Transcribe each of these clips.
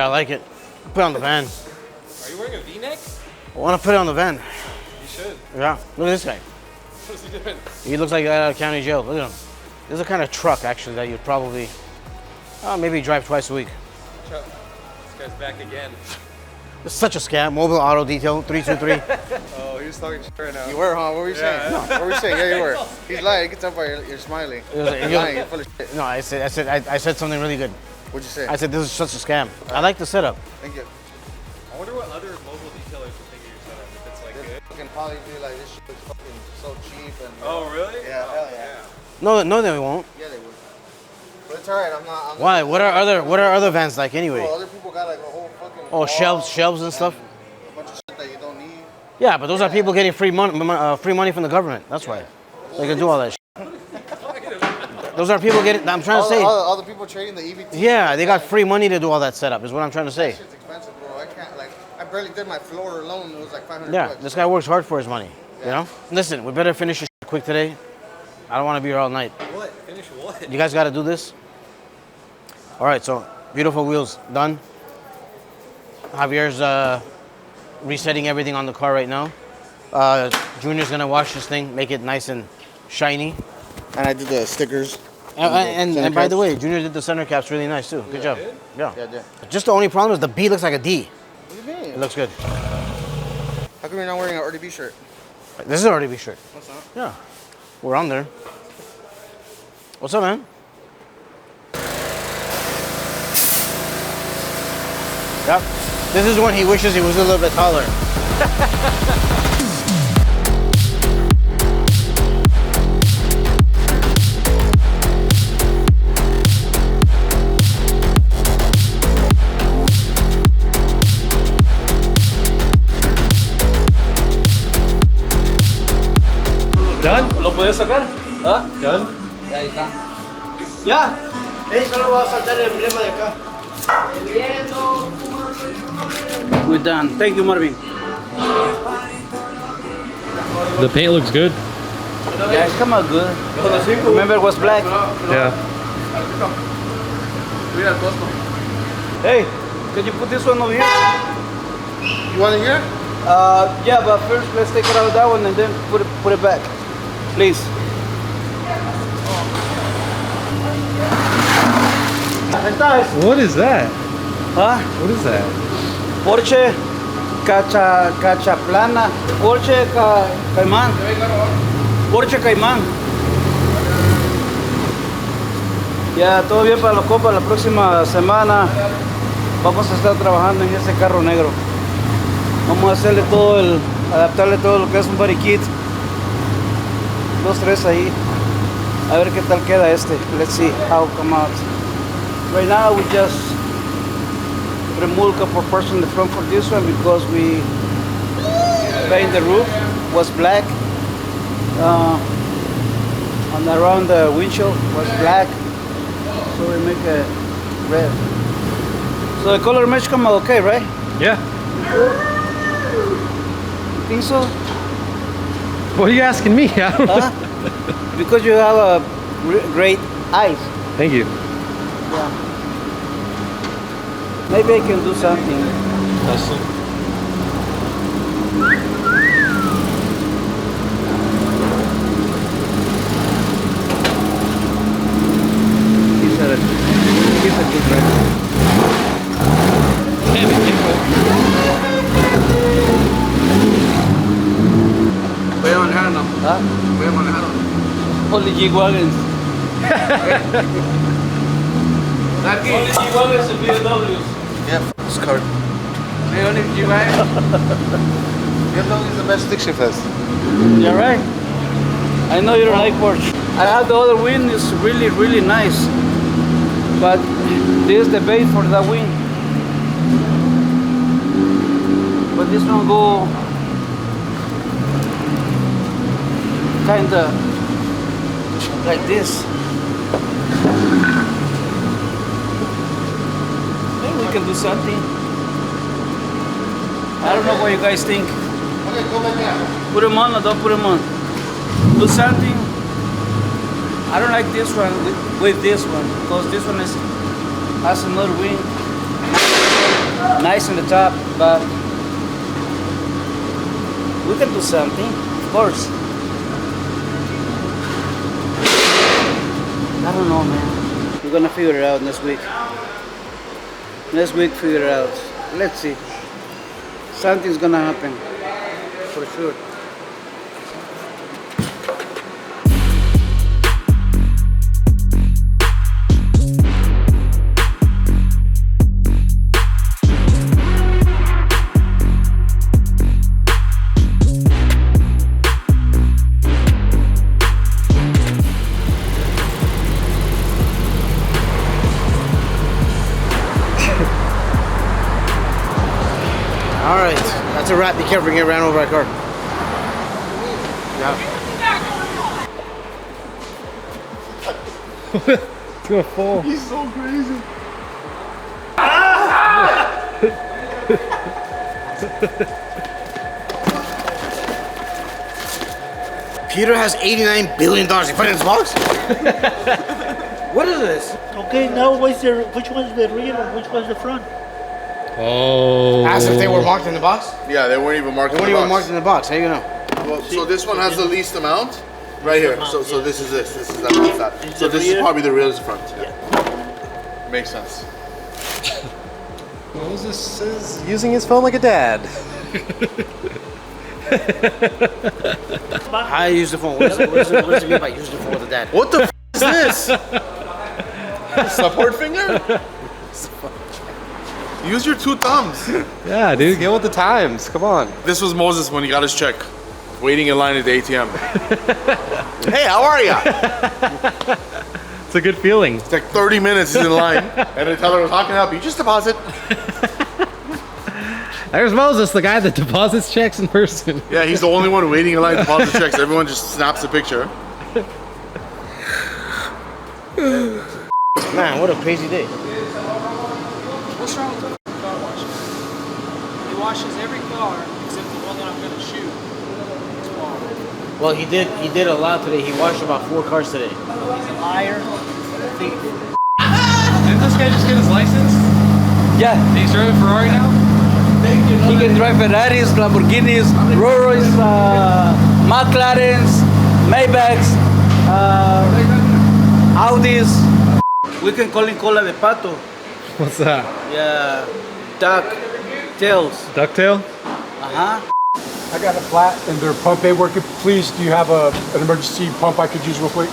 I like it. Put it on the van. Are you wearing a V-neck? I want to put it on the van. You should. Yeah. Look at this guy. What is he doing? He looks like he got out of county jail. Look at him. This is the kind of truck, actually, that you'd probably maybe drive twice a week. This guy's back again. It's such a scam. Mobile Auto Detail, 323. Oh, he's talking shit right now. You were, huh? What were you saying? No. What were you saying? Yeah, you were. He's lying. You can tell by you're smiling. You're lying. You're full of shit. No, I said something really good. What'd you say? I said this is such a scam. I like the setup. Thank you. I wonder what other mobile detailers would think of your setup. If it's like good. You can probably be like, this shit is fucking so cheap. And, Oh, really? Yeah, oh, hell yeah. No, they won't. Yeah, they would. But it's alright. I'm not. Why? What are other vans like anyway? Well, other people got like a whole fucking. Oh, shelves and stuff. A bunch of shit that you don't need. Yeah, but those are people getting free money from the government. That's why they can do all that shit. Those are people getting. I'm trying to say. All the people trading the EVT. Yeah, they got free money to do all that setup. Is what I'm trying to say. That shit's expensive, bro. I can't like. I barely did my floor alone. It was like 500 Yeah, bucks. this guy works hard for his money. You know. Listen, we better finish this quick today. I don't want to be here all night. What? Finish what? You guys got to do this. All right, so beautiful wheels done. Javier's resetting everything on the car right now. Junior's gonna wash this thing, make it nice and shiny. And I did the stickers. And by the way, Junior did the center caps really nice too. Good job. Yeah. Just the only problem is the B looks like a D. What do you mean? It looks good. How come you're not wearing an RDB shirt? This is an RDB shirt. What's up? Yeah, we're on there. What's up, man? Yep. This is when he wishes he was a little bit taller. ¿Done? ¿Lo puedes sacar? ¿Ah? ¿Done? Ya ahí está. Ya. Solo va a saltar el emblema de acá. We're done. Thank you, Marvin. The paint looks good. Yeah, it's come out good. Remember it was black? Yeah. Hey, could you put this one over here? You want it here? Yeah, but first let's take it out of that one and then put it back. Please. What is that? Huh? What is that? Porsche Cachaplana. Porsche Cayman. Porsche Cayman. Ya, todo bien para los compas. La próxima semana vamos a estar trabajando en ese carro negro. Vamos a hacerle adaptarle todo lo que es un body kit. 2, 3 ahí. A ver qué tal queda este. Let's see how it come out. Right now we just remove a couple parts in the front for this one because we paint the roof was black. And around the windshield was black. So we make it red. So the color match come out okay, right? Yeah. You think so? What are you asking me? I don't know. Because you have a great eyes. Thank you. Yeah. Maybe I can do something. He's a good driver. Voy a manejar, ¿no? ¿Ah? Voy a manejar. Only G-Wagons. Only G-Wagons and BMWs. Yeah, this car. Hey, only G-Wagon. BMW is the best stick shift has. You're right. I know you don't like Porsche. I have the other wing, it's really, really nice. But this is the base for that wing. But this one go kinda like this. Maybe we can do something. I don't know what you guys think. Okay, go back there. Put them on or don't put them on. Do something. I don't like this one with this one because this one has another wing. nice in the top, but we can do something, of course. I don't know, man. We're gonna figure it out next week. Next week, figure it out. Let's see. Something's gonna happen, for sure. All right, that's a wrap. Be careful, get ran over by a car. Yeah. It's gonna fall. He's so crazy. Peter has $89 billion. He put it in his box? What is this? Okay, now which one's the rear and which one's the front? Oh. As if they were marked in the box? Yeah, they weren't even marked They weren't even marked in the box. How you know? Well, so this one has the least amount right here. So this is this. This is that. So this is probably the rear is the front. Yeah. Makes sense. Moses is using his phone like a dad. I use the phone. What does it mean by use the phone with the dad? What the is this? Support finger? Use your two thumbs. Yeah, dude, get with the times. Come on. This was Moses when he got his check. Waiting in line at the ATM. Hey, how are ya? It's a good feeling. It's like 30 minutes he's in line. And the teller was, how can I help you? Just deposit. There's Moses, the guy that deposits checks in person. Yeah, he's the only one waiting in line to deposit checks. Everyone just snaps a picture. Man, what a crazy day. What's wrong with the car wash? He washes every car except the one that I'm gonna shoot tomorrow. Well, he did a lot today. He washed about 4 cars today. He's a liar, thief. Didn't this guy just get his license? Yeah, He's driving a Ferrari now? he can drive Ferraris, Lamborghinis, Royce, McLarens, Maybachs, Audis. We can call him cola de pato. What's that? Yeah, duck tails. Ducktail? Uh-huh. I got a flat and their pump ain't working. Please, do you have an emergency pump I could use real quick?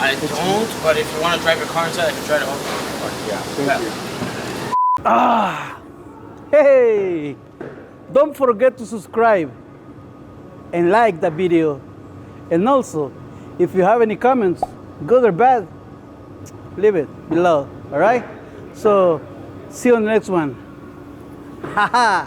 I don't, but if you want to drive your car inside, I can try to help you. Yeah, thank you. Ah! Hey! Don't forget to subscribe and like the video. And also, if you have any comments, good or bad, leave it below, alright? So, see you on the next one. Haha!